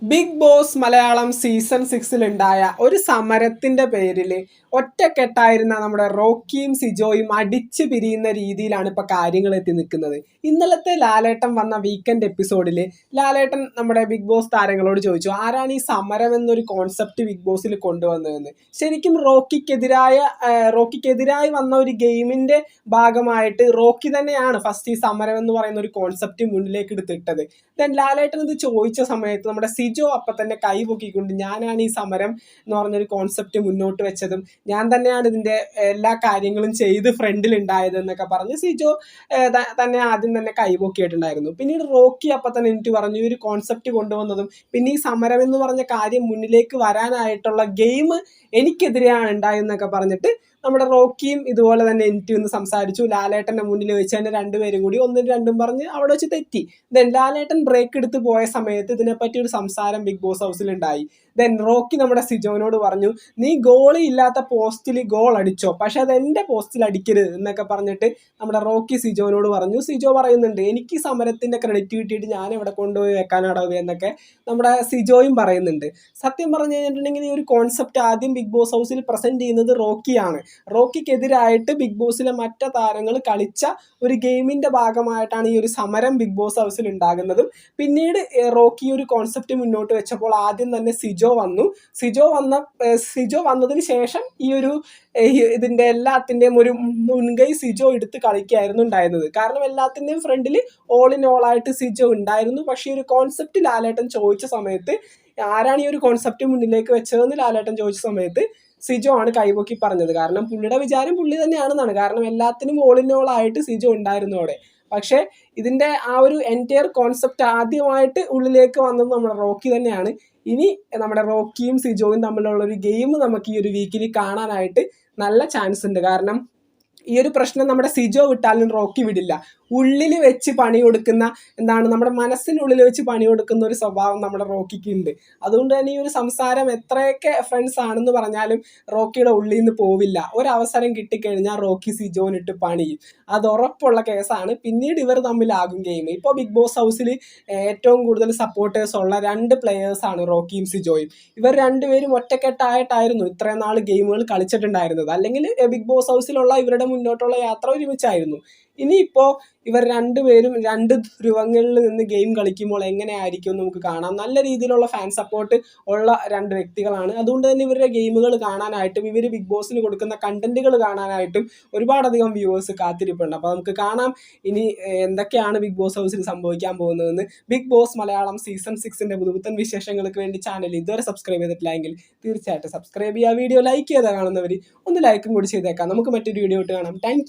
Big boss Malayalam season 6 ഉണ്ടായ ഒരു സമരത്തിന്റെ പേരിൽ ഒറ്റക്കെട്ടായിരുന്ന നമ്മുടെ റോക്കിയും സിജോയും അടിച്ചു പിരിയുന്ന രീതിയിലാണ് ഇപ്പൊ കാര്യങ്ങൾ എത്തി നിൽക്കുന്നത്. ഇന്നലത്തെ ലാലേട്ടൻ വന്ന വീക്കെൻഡ് എപ്പിസോഡിൽ ലാലേട്ടൻ നമ്മുടെ ബിഗ് ബോസ് താരങ്ങളോട് ചോദിച്ചു, ആരാണ് ഈ സമരം എന്നൊരു കോൺസെപ്റ്റ് ബിഗ് ബോസിൽ കൊണ്ടുവന്നതെന്ന്. ശരിക്കും റോക്കിക്കെതിരായി വന്ന ഒരു ഗെയിമിന്റെ ഭാഗമായിട്ട് റോക്കി തന്നെയാണ് ഫസ്റ്റ് ഈ സമരം എന്ന് പറയുന്ന ഒരു കോൺസെപ്റ്റ് മുന്നിലേക്ക് എടുത്തിട്ടത്. ദെൻ ലാലേട്ടൻ ഇത് ചോദിച്ച സമയത്ത് നമ്മുടെ സിജോ അപ്പം തന്നെ കൈ പൊക്കിക്കൊണ്ട് ഞാനാണ് ഈ സമരം എന്ന് പറഞ്ഞൊരു കോൺസെപ്റ്റ് മുന്നോട്ട് വെച്ചതും ഞാൻ തന്നെയാണ് ഇതിൻ്റെ എല്ലാ കാര്യങ്ങളും ചെയ്ത് ഫ്രണ്ടിൽ ഉണ്ടായത് എന്നൊക്കെ പറഞ്ഞ് സിജോ തന്നെ ആദ്യം തന്നെ കൈ പൊക്കിയിട്ടുണ്ടായിരുന്നു. പിന്നീട് റോക്കി അപ്പം തന്നെ എനിക്ക് പറഞ്ഞു ഈ ഒരു കോൺസെപ്റ്റ് കൊണ്ടുവന്നതും പിന്നെ ഈ സമരം എന്ന് പറഞ്ഞ കാര്യം മുന്നിലേക്ക് വരാനായിട്ടുള്ള ഗെയിം എനിക്കെതിരെയാണ് ഉണ്ടായെന്നൊക്കെ പറഞ്ഞിട്ട് നമ്മുടെ റോക്കിയും ഇതുപോലെ തന്നെ എനിക്ക് ഒന്ന് സംസാരിച്ചു. ലാലേട്ടൻ്റെ മുന്നിൽ വെച്ച് തന്നെ രണ്ടുപേരും കൂടി ഒന്നും രണ്ടും പറഞ്ഞ് അവിടെ വെച്ച് തെറ്റി. ദെൻ ലാലേട്ടൻ ബ്രേക്ക് എടുത്ത് പോയ സമയത്ത് ഇതിനെപ്പറ്റി ഒരു സംസാരം ബിഗ് ബോസ് ഹൗസിൽ ഉണ്ടായി. ദെൻ റോക്കി നമ്മുടെ സിജോനോട് പറഞ്ഞു, നീ ഗോളി ഇല്ലാത്ത പോസ്റ്റിൽ ഗോൾ അടിച്ചോ, പക്ഷെ അത് എൻ്റെ പോസ്റ്റിൽ അടിക്കരുത് എന്നൊക്കെ പറഞ്ഞിട്ട് നമ്മുടെ റോക്കി സിജോനോട് പറഞ്ഞു. സിജോ പറയുന്നുണ്ട്, എനിക്ക് സമരത്തിൻ്റെ ക്രെഡിറ്റ് കിട്ടിയിട്ട് ഞാൻ എവിടെ കൊണ്ടുപോയി വെക്കാനാടവ് എന്നൊക്കെ നമ്മുടെ സിജോയും പറയുന്നുണ്ട്. സത്യം പറഞ്ഞു കഴിഞ്ഞിട്ടുണ്ടെങ്കിൽ ഈ ഒരു കോൺസെപ്റ്റ് ആദ്യം ബിഗ് ബോസ് ഹൗസിൽ പ്രസന്റ് ചെയ്യുന്നത് റോക്കിയാണ്. റോക്കിക്കെതിരായിട്ട് ബിഗ് ബോസിലെ മറ്റു താരങ്ങൾ കളിച്ച ഒരു ഗെയിമിന്റെ ഭാഗമായിട്ടാണ് ഈ ഒരു സമരം ബിഗ് ബോസ് ഹൗസിൽ ഉണ്ടാകുന്നതും. പിന്നീട് റോക്കി ഒരു കോൺസെപ്റ്റ് മുന്നോട്ട് വെച്ചപ്പോൾ ആദ്യം തന്നെ സിജോ വന്നതിന് ശേഷം ഈ ഒരു ഇതിന്റെ എല്ലാത്തിൻ്റെയും ഒരു മുൻകൈ സിജോ എടുത്ത് കളിക്കുകയായിരുന്നു ഉണ്ടായിരുന്നത്. കാരണം എല്ലാത്തിൻ്റെയും ഫ്രണ്ടിൽ ഓൾ ഇൻ ഓൾ ആയിട്ട് സിജോ ഉണ്ടായിരുന്നു. പക്ഷേ ഈ ഒരു കോൺസെപ്റ്റ് ലാലേട്ടൻ ചോദിച്ച സമയത്ത് ആരാണ് ഈ ഒരു കോൺസെപ്റ്റ് മുന്നിലേക്ക് വെച്ചതെന്ന് ലാലേട്ടൻ ചോദിച്ച സമയത്ത് സിജോ ആണ് കൈപൊക്കി പറഞ്ഞത്. കാരണം പുള്ളിയുടെ വിചാരം പുള്ളി തന്നെയാണെന്നാണ്. കാരണം എല്ലാത്തിനും ഓൾ ഇൻ ഓൾ ആയിട്ട് സിജോ ഉണ്ടായിരുന്നു അവിടെ. പക്ഷേ ഇതിൻ്റെ ആ ഒരു എൻറ്റയർ കോൺസെപ്റ്റ് ആദ്യമായിട്ട് ഉള്ളിലേക്ക് വന്നത് നമ്മുടെ റോക്കി തന്നെയാണ്. ഇനി നമ്മുടെ റോക്കിയും സിജോയും തമ്മിലുള്ള ഒരു ഗെയിം നമുക്ക് ഈ ഒരു വീക്കിൽ കാണാനായിട്ട് നല്ല ചാൻസ് ഉണ്ട്. കാരണം ഈ ഒരു പ്രശ്നം നമ്മുടെ സിജോ വിട്ടാലും റോക്കി വിടില്ല. ഉള്ളിൽ വെച്ച് പണി കൊടുക്കുന്ന നമ്മുടെ മനസ്സിനുള്ളിൽ വെച്ച് പണി കൊടുക്കുന്ന ഒരു സ്വഭാവം നമ്മുടെ റോക്കിക്ക് ഉണ്ട്. അതുകൊണ്ട് തന്നെ ഈ ഒരു സംസാരം എത്രയൊക്കെ ഫ്രണ്ട്സ് ആണെന്ന് പറഞ്ഞാലും റോക്കിയുടെ ഉള്ളിൽ നിന്ന് പോവില്ല. ഒരവസരം കിട്ടിക്കഴിഞ്ഞാൽ റോക്കി സിജോനിട്ട് പണിയും. അത് ഉറപ്പുള്ള കേസാണ്. പിന്നീട് ഇവർ തമ്മിലാകും ഗെയിം. ഇപ്പോൾ ബിഗ് ബോസ് ഹൗസിൽ ഏറ്റവും കൂടുതൽ സപ്പോർട്ടേഴ്സ് ഉള്ള 2 പ്ലെയേഴ്സാണ് റോക്കിയും സിജോയും. ഇവർ രണ്ടുപേരും ഒറ്റക്കെട്ടായിട്ടായിരുന്നു ഇത്രയും നാൾ ഗെയിമുകൾ കളിച്ചിട്ടുണ്ടായിരുന്നത്. അല്ലെങ്കിൽ ബിഗ് ബോസ് ഹൗസിലുള്ള ഇവരുടെ മുന്നോട്ടുള്ള യാത്ര ഒരുമിച്ചായിരുന്നു. ഇനിയിപ്പോൾ ഇവർ രണ്ടുപേരും 2 ധ്രുവങ്ങളിൽ നിന്ന് ഗെയിം കളിക്കുമ്പോൾ എങ്ങനെയായിരിക്കും നമുക്ക് കാണാം. നല്ല രീതിയിലുള്ള ഫാൻ സപ്പോർട്ട് ഉള്ള 2 വ്യക്തികളാണ്. അതുകൊണ്ട് തന്നെ ഇവരുടെ ഗെയിമുകൾ കാണാനായിട്ടും ഇവർ ബിഗ് ബോസിന് കൊടുക്കുന്ന കണ്ടന്റുകൾ കാണാനായിട്ടും ഒരുപാടധികം വ്യൂവേഴ്സ് കാത്തിരിപ്പുണ്ട്. അപ്പോൾ നമുക്ക് കാണാം ഇനി എന്തൊക്കെയാണ് ബിഗ് ബോസ് ഹൗസിൽ സംഭവിക്കാൻ പോകുന്നതെന്ന്. ബിഗ് ബോസ് മലയാളം സീസൺ 6 പുതുപുത്തൻ വിശേഷങ്ങൾക്ക് വേണ്ടി ചാനൽ ഇതുവരെ സബ്സ്ക്രൈബ് ചെയ്തിട്ടില്ലെങ്കിൽ തീർച്ചയായിട്ടും സബ്സ്ക്രൈബ് ചെയ്യുക. വീഡിയോ ലൈക്ക് ചെയ്താൽ കാണുന്നവർ ഒന്ന് ലൈക്കും കൂടി ചെയ്തേക്കാം. നമുക്ക് മറ്റൊരു വീഡിയോ ഇട്ട് കാണാം. താങ്ക്